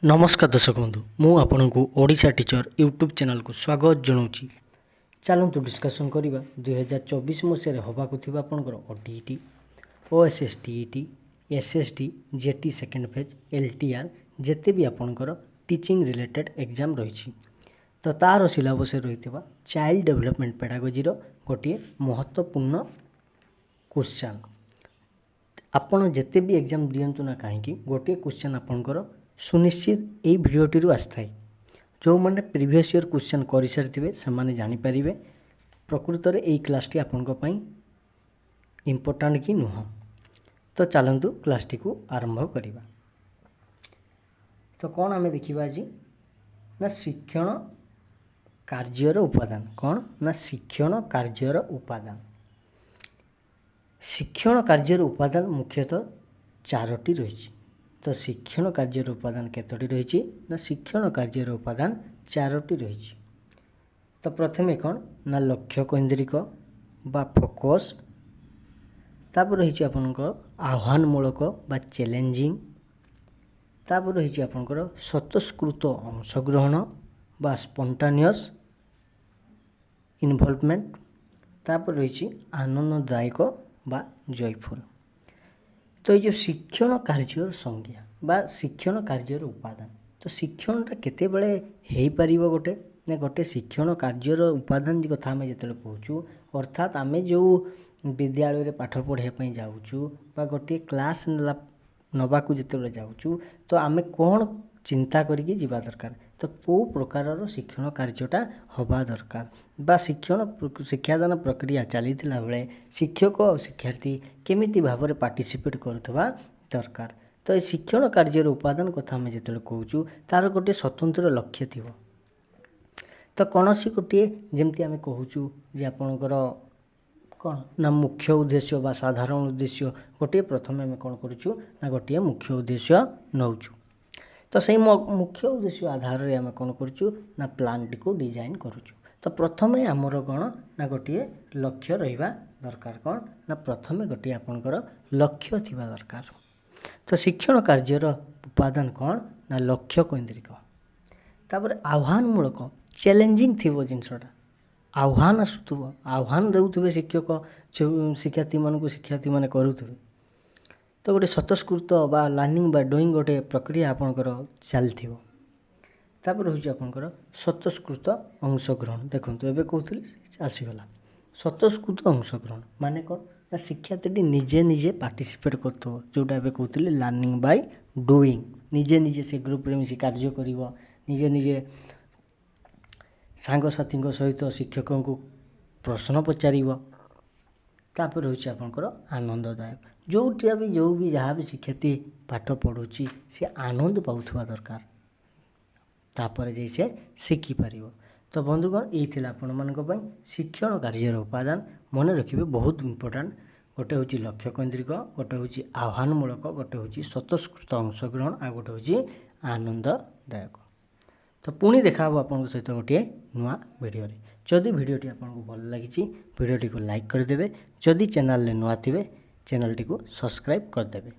नमस्कार दर्शक बंधु मु आपण को ओडिशा टीचर यूट्यूब चैनल को स्वागत जनाऊँगी। चलतु डिस्कसन करवा 2024 मसीह होबाकु थिबा आपनकर OTET OSS TET SST jetty second phase LTR जेते भी आपनकर टीचिंग रिलेटेड एग्जाम रही तो तार सिलेबस रही चाइल्ड डेवलपमेंट पेडागोजी गोटे महत्वपूर्ण क्वेश्चन आपण जिते भी एग्जाम दिंतु ना कहीं गोटे क्वेश्चन आपनकर सुनिश्चित यही भिडटी आसए जो मैंने प्रीवियस ईयर क्वेश्चन कर सारी से जानीपर प्रकृत में यही क्लासटी आपण इम्पोर्टाट कि नुह। तो चलतु क्लासटी को आरंभ करवा। तो कौन आम देखा आज ना शिक्षण कार्यर उपादान कौन ना शिक्षण कार्यर उपादान। शिक्षण कार्यर उपादान मुख्यतः चारोटी रही। तो शिक्षण कार्यर उपादान केतोटी रही ना शिक्षण कार्यर उपादान चारोटी रही। तो प्रथमे कौन ना लक्ष्य केन्द्रिक बा फोकस तापर रही आपनकर आह्वानमूलक बा चैलेंजिंग तापर रही आपनकर स्वतःस्फूर्त अंशग्रहण बा स्पॉन्टेनियस इन्वॉल्वमेंट तापर रही आनंददायक बा जयफुल। तो ये शिक्षण कार्यर संज्ञा बा शिक्षण कार्यर उपादान तो शिक्षणटा केते बेले हेई परिबो गोटे ना गोटे शिक्षण कार्यर उपादान की कथा आम जो कहूँ अर्थात आम जो विद्यालय पाठ पढ़ाई जाऊँ बा गोटे क्लास नवाकू जो जाऊँ तो आम कौन चिंता करिकी जीवा दरकार तो कौ प्रकार शिक्षण कार्यटा हवा दरकार बा शिक्षादान प्रक्रिया चली बेले शिक्षक और शिक्षार्थी केमिति भाव में पार्टिसिपेट करुवा दरकार। तो ये शिक्षण कार्यर उपादान कथा आम जो कहूँ तार गोटे स्वतंत्र लक्ष्य थी। तो कौन सी गोटे जमती आम कहूँ जे आपणकर कौन ना मुख्य उद्देश्य बा साधारण उद्देश्य गोटे प्रथम आम कौन करूँ ना गोटे मुख्य उद्देश्य नौ। तो सही मुख्य उद्देश्य आधार में आम कौन करूँ ना प्लान टी को डिजाइन करूँ। तो प्रथम आमर कौन ना गोटे लक्ष्य रहा दरकार कौन ना प्रथम गोटे आपणकर लक्ष्य थिबा दरकार। तो शिक्षण कार्यर उपादान कौन ना लक्ष्य केन्द्रिक तापर आह्वानमूलक चैलेंजिंग थी जिनसटा आह्वान आसुव आह्वान देउथिबे शिक्षक शिक्षार्थी माने करुथिबे। तो गोटे स्वतःस्फूर्त बा लर्निंग बा डूइंग गोटे प्रक्रिया आपणकर चलती तापर हूँ आपणकर स्वतःस्फूर्त अंशग्रहण। देखो एवं कहते आसीगला स्वतःस्फूर्त अंशग्रहण माने कौन ना शिक्षार्थी निजे निजे पार्टिसिपेट कर जोटा एवं कहते लर्निंग बाय डूइंग निजे निजे से ग्रुप रे मिसी कार्य करिवो निजे निजे सांगसाथी सहित शिक्षकों को प्रश्न पचारिवो तापर हूँ आपणकर आनंददायक जो भी जहाँ भी शिक्षार्थी पाठ पढ़ुची से आनंद पाउथवा दरकार तापर जैसे शिखिपार। तो बंधुगण यही आपण मानी शिक्षण कार्यर उपादान मन रखिए बहुत इम्पोर्टाट गोटे हूँ लक्ष्य केन्द्रिक गोटे हूँ आह्वानमूलक गोटे हूँ स्वतःस्फूर्त अंशग्रहण आ गोटे हूँ आनंददायक। तो पुणी देखा आपन सहित गोटे नुआ वीडियो रे जदि वीडियोटी आपको भल लगी वीडियोटी को लाइक करदे जदि चैनल नुआ थे चैनल टी को सब्सक्राइब करदे।